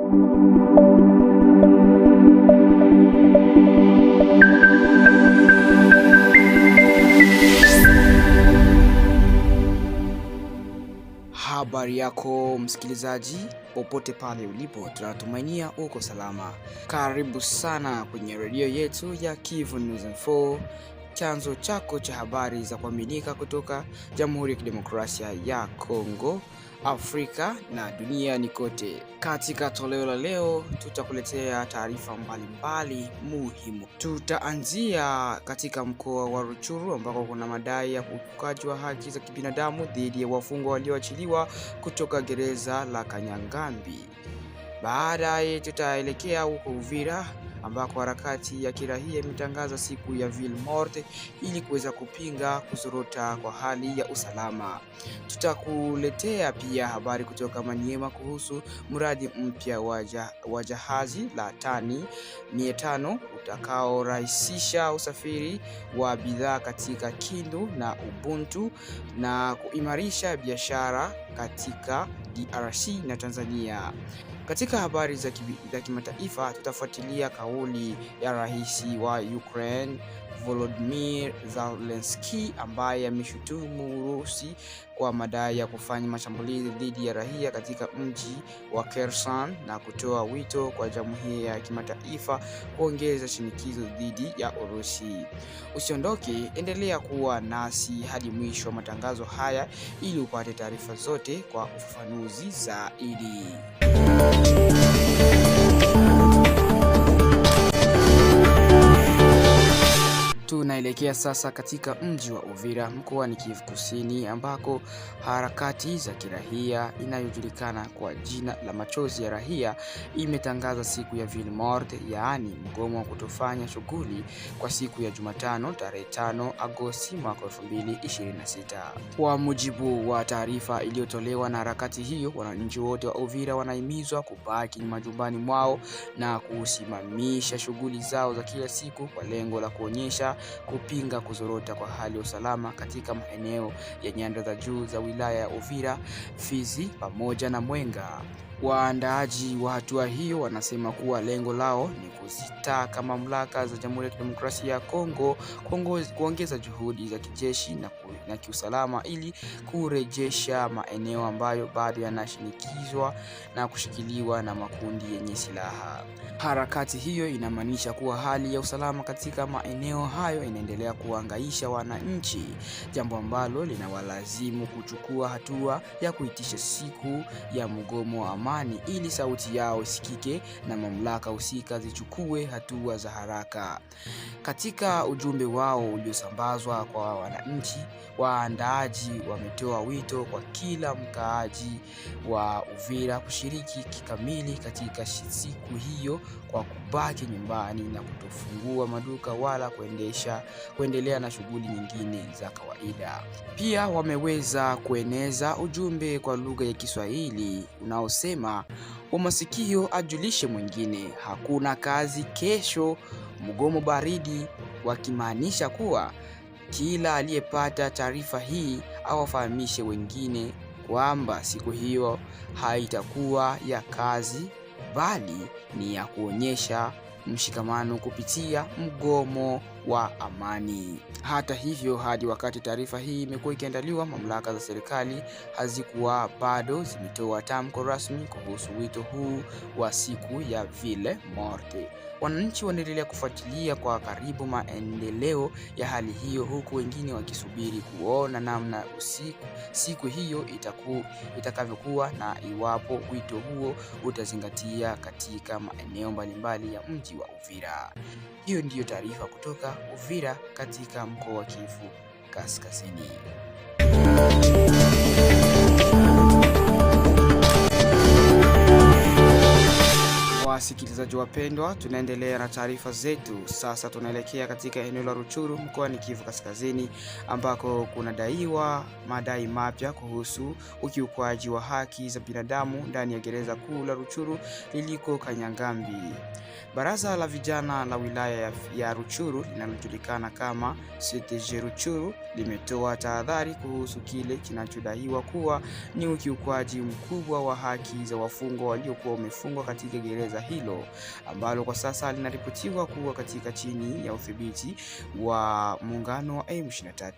Habari yako msikilizaji, popote pale ulipo, tunatumainia uko salama. Karibu sana kwenye redio yetu ya Kivu News Info, chanzo chako cha habari za kuaminika kutoka Jamhuri ya Kidemokrasia ya Kongo, Afrika na duniani kote. Katika toleo la leo tutakuletea taarifa mbalimbali muhimu. Tutaanzia katika mkoa wa Rutshuru ambako kuna madai ya ukiukaji wa haki za kibinadamu dhidi ya wafungwa walioachiliwa kutoka gereza la Kanyangambi. Baadaye tutaelekea huko Uvira ambako harakati ya kiraia imetangaza siku ya Ville Morte ili kuweza kupinga kuzorota kwa hali ya usalama. Tutakuletea pia habari kutoka Maniema kuhusu mradi mpya wa jahazi la tani 500 utakaorahisisha usafiri wa bidhaa katika Kindu na Ubuntu na kuimarisha biashara katika DRC na Tanzania. Katika habari za kimataifa tutafuatilia kauli ya rais wa Ukraine Volodymyr Zelensky ambaye ameshutumu Urusi kwa madai ya kufanya mashambulizi dhidi ya raia katika mji wa Kherson na kutoa wito kwa jamii ya kimataifa kuongeza shinikizo dhidi ya Urusi. Usiondoke, endelea kuwa nasi hadi mwisho wa matangazo haya ili upate taarifa zote kwa ufafanuzi zaidi. Tunaelekea sasa katika mji wa Uvira mkoani Kivu Kusini ambako harakati za kiraia inayojulikana kwa jina la Machozi ya Raia imetangaza siku ya Ville Morte, yaani mgomo wa kutofanya shughuli kwa siku ya Jumatano tarehe 5 Agosti mwaka 2026. Kwa mujibu wa taarifa iliyotolewa na harakati hiyo, wananchi wote wa Uvira wanahimizwa kubaki majumbani mwao na kusimamisha shughuli zao za kila siku kwa lengo la kuonyesha kupinga kuzorota kwa hali ya usalama katika maeneo ya nyanda za juu za wilaya ya Uvira, Fizi pamoja na Mwenga. Waandaaji wa hatua hiyo wanasema kuwa lengo lao ni kuzitaka mamlaka za Jamhuri ya Kidemokrasia ya Kongo kuongeza juhudi za kijeshi na kiusalama ili kurejesha maeneo ambayo bado yanashinikizwa na kushikiliwa na makundi yenye silaha. Harakati hiyo inamaanisha kuwa hali ya usalama katika maeneo hayo inaendelea kuhangaisha wananchi, jambo ambalo linawalazimu kuchukua hatua ya kuitisha siku ya mgomo wa amani ili sauti yao isikike na mamlaka husika zichukue hatua za haraka. Katika ujumbe wao uliosambazwa kwa wananchi, waandaaji wametoa wito kwa kila mkaaji wa Uvira kushiriki kikamili katika siku hiyo kwa kubaki nyumbani na kutofungua maduka wala kuendelea na shughuli nyingine za kawaida. Pia wameweza kueneza ujumbe kwa lugha ya Kiswahili unaosema umasikio ajulishe mwingine, hakuna kazi kesho, mgomo baridi, wakimaanisha kuwa kila aliyepata taarifa hii awafahamishe wengine kwamba siku hiyo haitakuwa ya kazi bali ni ya kuonyesha mshikamano kupitia mgomo wa amani. Hata hivyo, hadi wakati taarifa hii imekuwa ikiandaliwa, mamlaka za serikali hazikuwa bado zimetoa tamko rasmi kuhusu wito huu wa siku ya Ville Morte. Wananchi wanaendelea kufuatilia kwa karibu maendeleo ya hali hiyo, huku wengine wakisubiri kuona namna siku hiyo itakavyokuwa na iwapo wito huo utazingatia katika maeneo mbalimbali ya mji wa Uvira. Hiyo ndiyo taarifa kutoka Uvira katika mkoa wa Kivu Kaskazini. Wasikilizaji wapendwa, tunaendelea na taarifa zetu. Sasa tunaelekea katika eneo la Rutshuru mkoani Kivu Kaskazini, ambako kunadaiwa madai mapya kuhusu ukiukwaji wa haki za binadamu ndani ya gereza kuu la Rutshuru liliko Kanyangambi. Baraza la vijana la wilaya ya Rutshuru linalojulikana kama CTG Rutshuru limetoa tahadhari kuhusu kile kinachodaiwa kuwa ni ukiukwaji mkubwa wa haki za wafungwa waliokuwa wamefungwa katika gereza hilo ambalo kwa sasa linaripotiwa kuwa katika chini ya udhibiti wa muungano wa M23.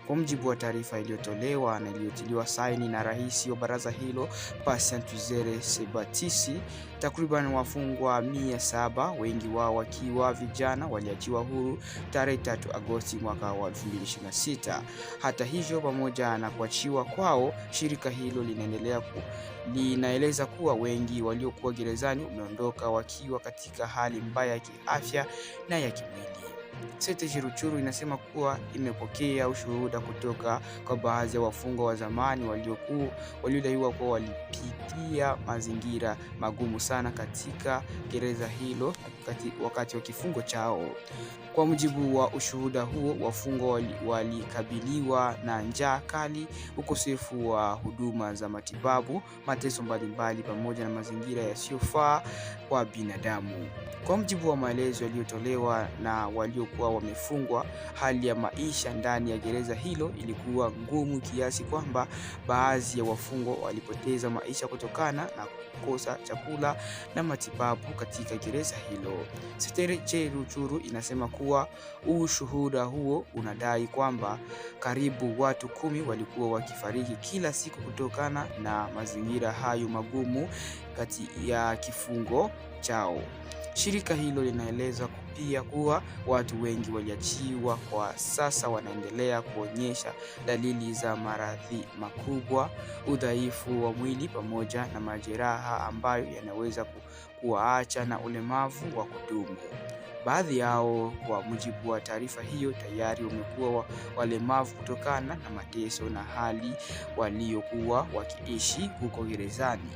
Kwa mujibu wa taarifa iliyotolewa na iliyotiliwa saini na rais wa baraza hilo Patient Tuzere Sebatisi, takriban wafungwa 700, wengi wao wakiwa vijana, waliachiwa huru tarehe 3 Agosti mwaka wa 2026. Hata hivyo, pamoja na kuachiwa kwao, shirika hilo linaeleza kuwa wengi waliokuwa gerezani wameondoka wakiwa katika hali mbaya ya kiafya na ya kimwili. CTG Rutshuru inasema kuwa imepokea ushuhuda kutoka kwa baadhi ya wafungwa wa zamani waliodaiwa kuwa walipitia mazingira magumu sana katika gereza hilo wakati wa kifungo chao. Kwa mujibu wa ushuhuda huo, wafungwa walikabiliwa na njaa kali, ukosefu wa huduma za matibabu, mateso mbalimbali pamoja na mazingira yasiyofaa kwa binadamu. Kwa mujibu wa maelezo yaliyotolewa na waliokuwa wamefungwa, hali ya maisha ndani ya gereza hilo ilikuwa ngumu kiasi kwamba baadhi ya wafungwa walipoteza maisha kutokana na kukosa chakula na matibabu katika gereza hilo. CTG Rutshuru inasema kuwa ushuhuda huo unadai kwamba karibu watu 10 walikuwa wakifariki kila siku kutokana na mazingira hayo magumu kati ya kifungo chao. Shirika hilo linaeleza pia kuwa watu wengi waliachiwa kwa sasa wanaendelea kuonyesha dalili za maradhi makubwa, udhaifu wa mwili pamoja na majeraha ambayo yanaweza kuwaacha na ulemavu wa kudumu. Baadhi yao, kwa mujibu wa taarifa hiyo, tayari wamekuwa walemavu kutokana na mateso na hali waliokuwa wakiishi huko gerezani.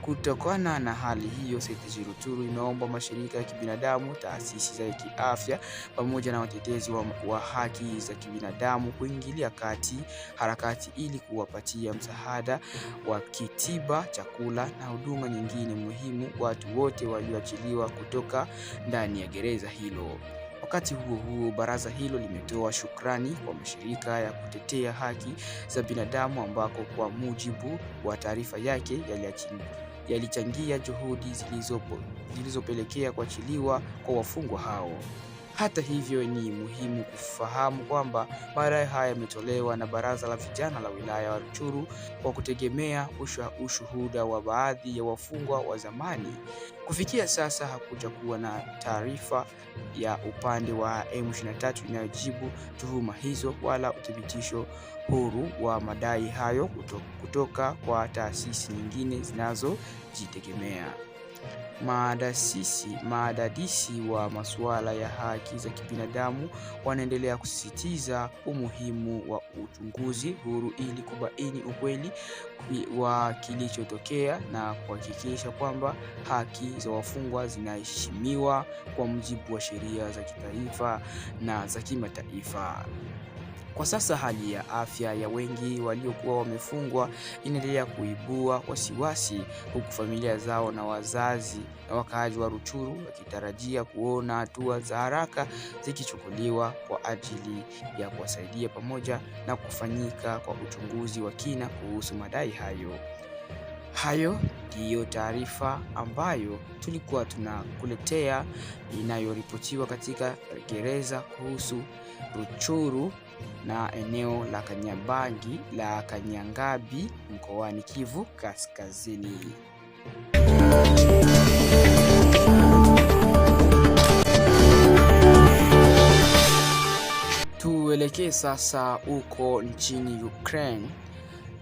Kutokana na hali hiyo, CTG Rutshuru inaomba mashirika ya kibinadamu, taasisi za kiafya pamoja na watetezi wa haki za kibinadamu kuingilia kati harakati ili kuwapatia msaada wa kitiba, chakula na huduma nyingine muhimu watu wote walioachiliwa kutoka ndani ya gereza hilo. Wakati huo huo, baraza hilo limetoa shukrani kwa mashirika ya kutetea haki za binadamu ambako kwa mujibu wa taarifa yake yalichangia juhudi zilizopelekea kuachiliwa kwa wafungwa hao. Hata hivyo, ni muhimu kufahamu kwamba madai haya yametolewa na baraza la vijana la wilaya ya Rutshuru kwa kutegemea ushuhuda wa baadhi ya wafungwa wa zamani. Kufikia sasa hakuja kuwa na taarifa ya upande wa M23 inayojibu tuhuma hizo wala uthibitisho huru wa madai hayo kutoka kwa taasisi nyingine zinazojitegemea. Maadadisi wa masuala ya haki za kibinadamu wanaendelea kusisitiza umuhimu wa uchunguzi huru ili kubaini ukweli wa kilichotokea na kuhakikisha kwamba haki za wafungwa zinaheshimiwa kwa mujibu wa sheria za kitaifa na za kimataifa. Kwa sasa hali ya afya ya wengi waliokuwa wamefungwa inaendelea kuibua wasiwasi, huku familia zao na wazazi na wakaaji wa Rutshuru wakitarajia kuona hatua za haraka zikichukuliwa kwa ajili ya kuwasaidia pamoja na kufanyika kwa uchunguzi wa kina kuhusu madai hayo. Hayo ndiyo taarifa ambayo tulikuwa tunakuletea inayoripotiwa katika gereza kuhusu Rutshuru na eneo la Kanyangambi mkoani Kivu Kaskazini. Tuelekee sasa huko nchini Ukraine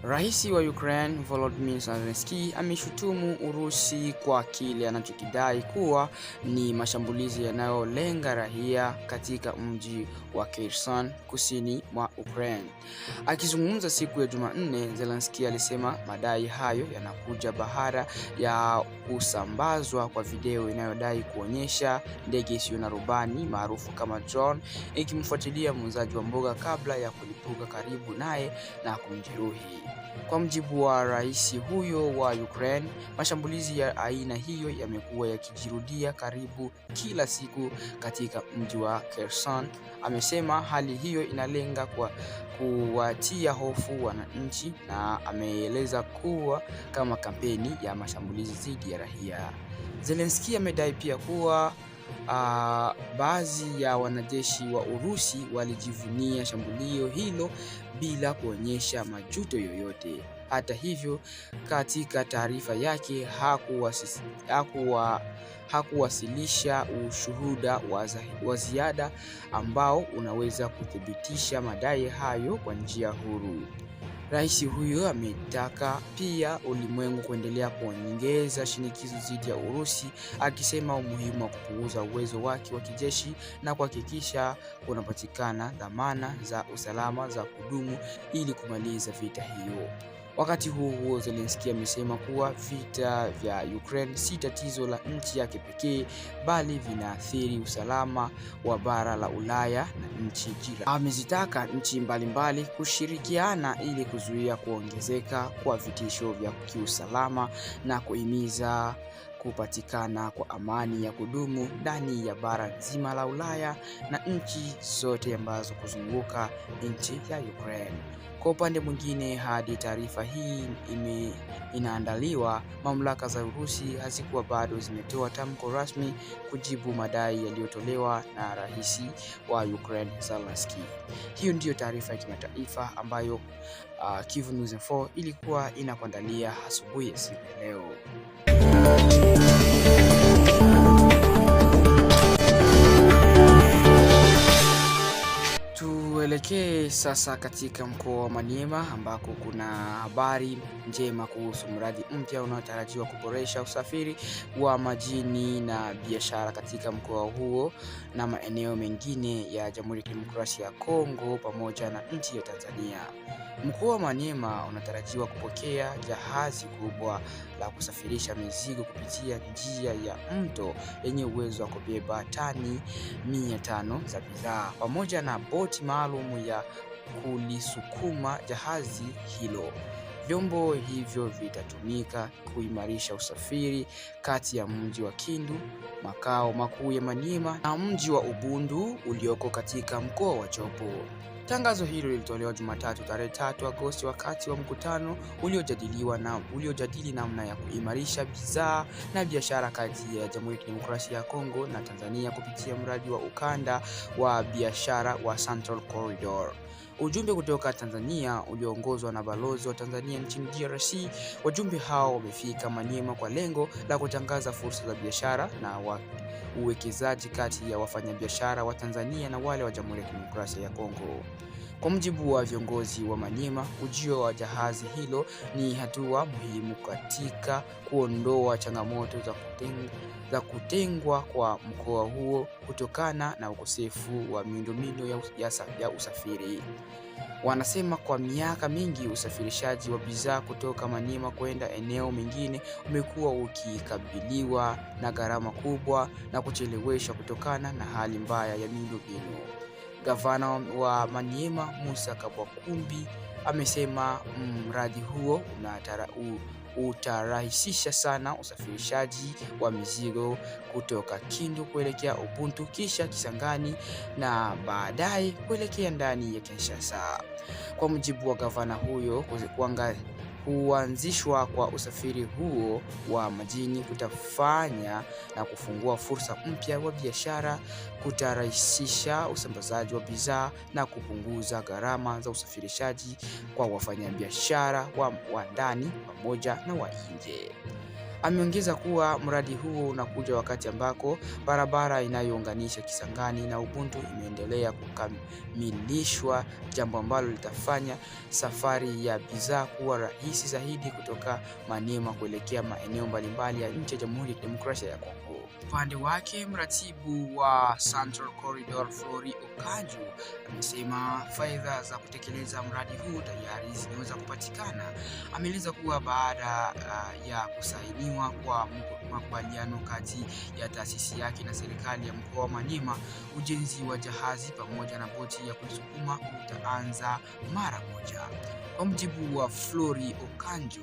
Rais wa Ukraine Volodymyr Zelensky ameshutumu Urusi kwa kile anachokidai kuwa ni mashambulizi yanayolenga raia katika mji wa Kherson kusini mwa Ukraine. Akizungumza siku ya Jumanne, Zelensky alisema madai hayo yanakuja baada ya kusambazwa kwa video inayodai kuonyesha ndege isiyo na rubani maarufu kama drone ikimfuatilia muuzaji wa mboga kabla ya kulipuka karibu naye na kumjeruhi. Kwa mjibu wa rais huyo wa Ukraine, mashambulizi ya aina hiyo yamekuwa yakijirudia karibu kila siku katika mji wa Kherson. Amesema hali hiyo inalenga kuwatia hofu wananchi na ameeleza kuwa kama kampeni ya mashambulizi dhidi ya raia. Zelensky amedai pia kuwa baadhi ya wanajeshi wa Urusi walijivunia shambulio hilo bila kuonyesha majuto yoyote. Hata hivyo, katika taarifa yake hakuwasilisha ushuhuda wa ziada ambao unaweza kuthibitisha madai hayo kwa njia huru. Rais huyo ametaka pia ulimwengu kuendelea kuongeza shinikizo dhidi ya Urusi, akisema umuhimu wa kupunguza uwezo wake wa kijeshi na kuhakikisha kunapatikana dhamana za usalama za kudumu ili kumaliza vita hiyo. Wakati huo Zelensky amesema kuwa vita vya Ukraine si tatizo la nchi yake pekee, bali vinaathiri usalama wa bara la Ulaya na nchi jirani. Amezitaka nchi mbalimbali kushirikiana ili kuzuia kuongezeka kwa vitisho vya kiusalama na kuhimiza kupatikana kwa amani ya kudumu ndani ya bara nzima la Ulaya na nchi zote ambazo kuzunguka nchi ya Ukraine. Kwa upande mwingine, hadi taarifa hii inaandaliwa, mamlaka za Urusi hazikuwa bado zimetoa tamko rasmi kujibu madai yaliyotolewa na rais wa Ukraine Zelensky. Hiyo ndiyo taarifa ya kimataifa ambayo Kivu News Info ilikuwa inakuandalia asubuhi ya siku ya leo. Tuelekee sasa katika mkoa wa Maniema ambako kuna habari njema kuhusu mradi mpya unaotarajiwa kuboresha usafiri wa majini na biashara katika mkoa huo na maeneo mengine ya Jamhuri ya Kidemokrasia ya Kongo pamoja na nchi ya Tanzania. Mkoa wa Maniema unatarajiwa kupokea jahazi kubwa la kusafirisha mizigo kupitia njia ya mto yenye uwezo wa kubeba tani 500 za bidhaa pamoja na boti maalum ya kulisukuma jahazi hilo. Vyombo hivyo vitatumika kuimarisha usafiri kati ya mji wa Kindu, makao makuu ya Maniema, na mji wa Ubundu ulioko katika mkoa wa Chopo. Tangazo hilo lilitolewa Jumatatu tarehe 3 Agosti wakati wa mkutano uliojadili namna ya kuimarisha bidhaa na biashara kati ya Jamhuri ya Kidemokrasia ya Kongo na Tanzania kupitia mradi wa ukanda wa biashara wa Central Corridor. Ujumbe kutoka Tanzania ulioongozwa na balozi wa Tanzania nchini DRC. Wajumbe hao wamefika Maniema kwa lengo la kutangaza fursa za biashara na uwekezaji kati ya wafanyabiashara wa Tanzania na wale wa Jamhuri ya Kidemokrasia ya Kongo. Kwa mujibu wa viongozi wa Maniema, ujio wa jahazi hilo ni hatua muhimu katika kuondoa changamoto za kutengwa kwa mkoa huo kutokana na ukosefu wa miundombinu ya usafiri. Wanasema kwa miaka mingi usafirishaji wa bidhaa kutoka Maniema kwenda eneo mengine umekuwa ukikabiliwa na gharama kubwa na kucheleweshwa kutokana na hali mbaya ya miundombinu. Gavana wa Maniema Musa Kabwakumbi amesema mradi huo utarahisisha sana usafirishaji wa mizigo kutoka Kindu kuelekea Ubuntu kisha Kisangani na baadaye kuelekea ndani ya Kinshasa. Kwa mujibu wa gavana huyo, kuanzishwa kwa usafiri huo wa majini kutafanya na kufungua fursa mpya wa biashara, kutarahisisha usambazaji wa bidhaa na kupunguza gharama za usafirishaji kwa wafanyabiashara wa ndani pamoja na wa nje. Ameongeza kuwa mradi huo unakuja wakati ambako barabara inayounganisha Kisangani na Ubuntu imeendelea kukamilishwa, jambo ambalo litafanya safari ya bidhaa kuwa rahisi zaidi kutoka Maniema kuelekea maeneo mbalimbali ya nchi ya Jamhuri ya Kidemokrasia ya Kongo. Upande wake, mratibu wa Central Corridor Flory Okanjo amesema fedha za kutekeleza mradi huu tayari zinaweza kupatikana. Ameeleza kuwa baada ya kusainiwa kwa makubaliano kati ya taasisi yake na serikali ya mkoa wa Maniema, ujenzi wa jahazi pamoja na boti ya kulisukuma utaanza mara moja. Kwa mujibu wa Flory Okanjo,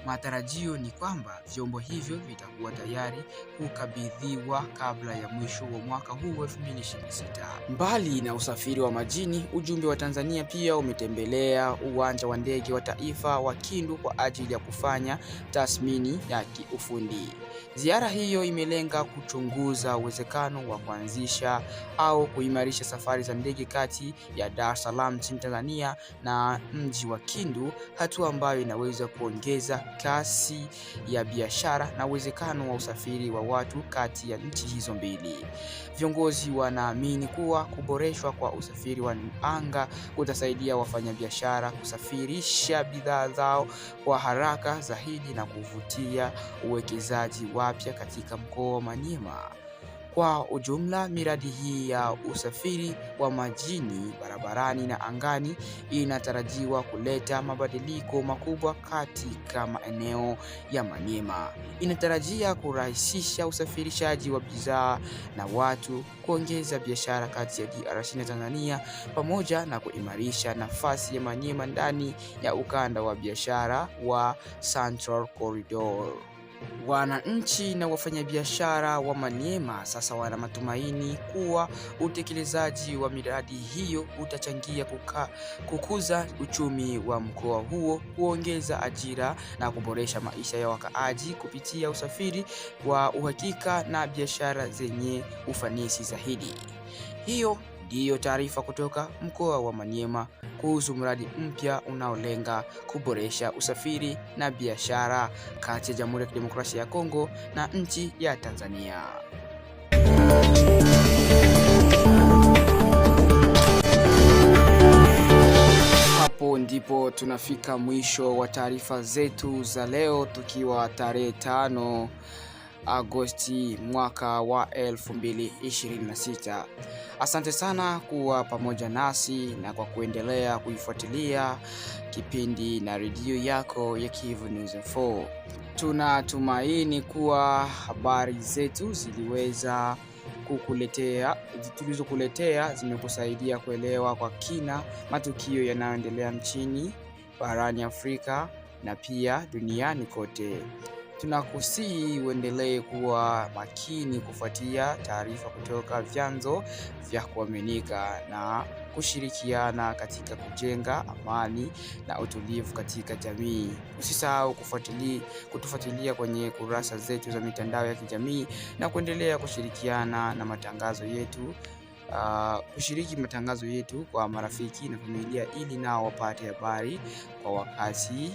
matarajio ni kwamba vyombo hivyo vitakuwa tayari kukabidhiwa kabla ya mwisho wa mwaka huu 2026. Mbali na usafiri wa majini, ujumbe wa Tanzania pia umetembelea uwanja wa ndege wa taifa wa Kindu kwa ajili ya kufanya tathmini ya kiufundi. Ziara hiyo imelenga kuchunguza uwezekano wa kuanzisha au kuimarisha safari za ndege kati ya Dar es Salaam nchini Tanzania na mji wa Kindu, hatua ambayo inaweza kuongeza kasi ya biashara na uwezekano wa usafiri wa watu kati ya nchi hizo mbili. Viongozi wanaamini kuwa kuboreshwa kwa usafiri wa anga kutasaidia wafanyabiashara kusafirisha bidhaa zao kwa haraka zaidi na kuvutia uwekezaji wapya katika mkoa wa Maniema. Kwa ujumla, miradi hii ya usafiri wa majini, barabarani na angani inatarajiwa kuleta mabadiliko makubwa katika maeneo ya Maniema. Inatarajia kurahisisha usafirishaji wa bidhaa na watu, kuongeza biashara kati ya DRC na Tanzania, pamoja na kuimarisha nafasi ya Maniema ndani ya ukanda wa biashara wa Central Corridor. Wananchi na wafanyabiashara wa Maniema sasa wana matumaini kuwa utekelezaji wa miradi hiyo utachangia kukuza uchumi wa mkoa huo, kuongeza ajira na kuboresha maisha ya wakaaji kupitia usafiri wa uhakika na biashara zenye ufanisi zaidi. Hiyo ndiyo taarifa kutoka mkoa wa Maniema kuhusu mradi mpya unaolenga kuboresha usafiri na biashara kati ya Jamhuri ya Kidemokrasia ya Kongo na nchi ya Tanzania. Hapo ndipo tunafika mwisho wa taarifa zetu za leo, tukiwa tarehe 5 Agosti mwaka wa 2026. Asante sana kuwa pamoja nasi na kwa kuendelea kuifuatilia kipindi na redio yako ya Kivu News Info. Tunatumaini kuwa habari zetu tulizokuletea zimekusaidia kuelewa kwa kina matukio yanayoendelea nchini, barani Afrika na pia duniani kote. Tunakusihi uendelee kuwa makini kufuatia taarifa kutoka vyanzo vya kuaminika na kushirikiana katika kujenga amani na utulivu katika jamii. Usisahau kutufuatilia kwenye kurasa zetu za mitandao ya kijamii na kuendelea kushirikiana na matangazo yetu. Kushiriki matangazo yetu kwa marafiki na familia ili nao wapate habari kwa wakati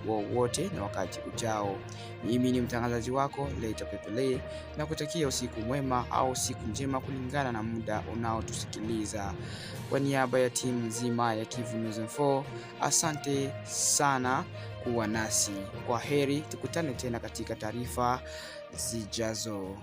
wowote na wakati ujao. Mimi ni mtangazaji wako Leta Pepele na kutakia usiku mwema au siku njema kulingana na muda unaotusikiliza. Kwa niaba ya timu nzima ya Kivu News Info, asante sana kuwa nasi. Kwa heri, tukutane tena katika taarifa zijazo.